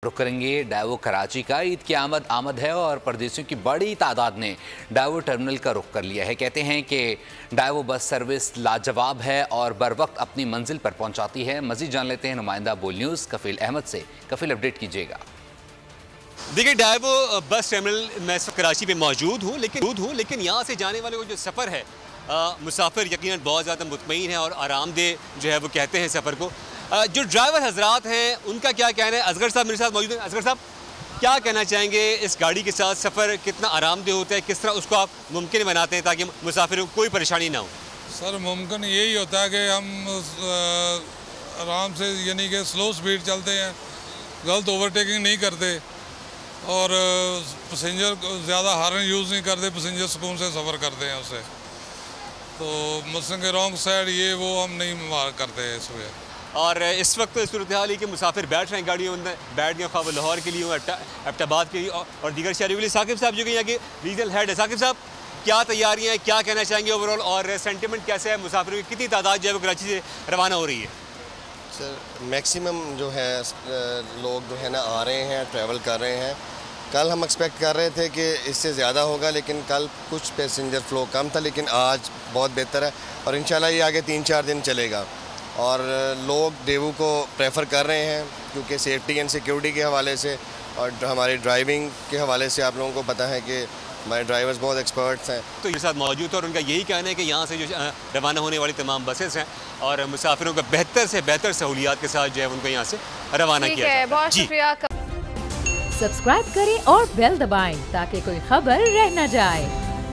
रुक करेंगे डाइवो कराची का। ईद की आमद है और परदेशियों की बड़ी तादाद ने डाइवो टर्मिनल का रुख कर लिया है। कहते हैं कि डाइवो बस सर्विस लाजवाब है और बर वक्त अपनी मंजिल पर पहुंचाती है। मजीद जान लेते हैं नुमाइंदा बोल न्यूज़ कफील अहमद से। कफील, अपडेट कीजिएगा। देखिए, डाइवो बस टर्मिनल मैं कराची में मौजूद हूँ, लेकिन यहाँ से जाने वाले वो जो सफ़र है मुसाफिर यकीनन बहुत ज़्यादा मुतमईन है और आरामदेह जो है वो कहते हैं सफ़र को। जो ड्राइवर हजरात हैं उनका क्या कहना है? असगर साहब मेरे साथ मौजूद हैं। असगर साहब, क्या कहना चाहेंगे? इस गाड़ी के साथ सफ़र कितना आरामदेह होता है, किस तरह उसको आप मुमकिन बनाते हैं ताकि मुसाफिरों को कोई परेशानी ना हो? सर, मुमकिन यही होता है कि हम आराम से यानी कि स्लो स्पीड चलते हैं, गलत ओवरटेकिंग नहीं करते और पैसेंजर ज़्यादा हार्न यूज़ नहीं करते। पैसेंजर सुकून से सफ़र करते हैं उससे। तो मसलन के रॉन्ग साइड ये वो हम नहीं मार करते हैं इसमें। और इस वक्त सूरत हाल है कि मुसाफिर बैठ रहे हैं गाड़ियों में, बैठ गए ख्वाब लाहौर के लिए, एबटाबाद के लिए और दीगर शहरों के लिए। साकिब साहब जो कि यहाँ के रीजनल हेड है, साकिब साहब क्या तैयारियाँ हैं, क्या कहना चाहेंगे ओवरऑल, और सेंटिमेंट कैसे है? मुसाफिरों की कितनी तादाद जो है वो कराची से रवाना हो रही है? सर, मैक्सिमम जो है लोग जो है ना आ रहे हैं, ट्रैवल कर रहे हैं। कल हम एक्सपेक्ट कर रहे थे कि इससे ज़्यादा होगा, लेकिन कल कुछ पैसेंजर फ़्लो कम था, लेकिन आज बहुत बेहतर है और इंशाल्लाह ये आगे 3-4 दिन चलेगा। और लोग डेवू को प्रेफर कर रहे हैं क्योंकि सेफ्टी एंड सिक्योरिटी के हवाले से और हमारी ड्राइविंग के हवाले से आप लोगों को पता है कि हमारे ड्राइवर्स बहुत एक्सपर्ट्स हैं। तो ये साथ मौजूद है और उनका यही कहना है कि यहाँ से जो रवाना होने वाली तमाम बसेस हैं और मुसाफिरों को बेहतर से बेहतर सहूलियात के साथ जो है उनको यहाँ से रवाना किया जाए। बहुत शुक्रिया। सब्सक्राइब करें और बेल दबाएं ताकि कोई खबर रह न जाए।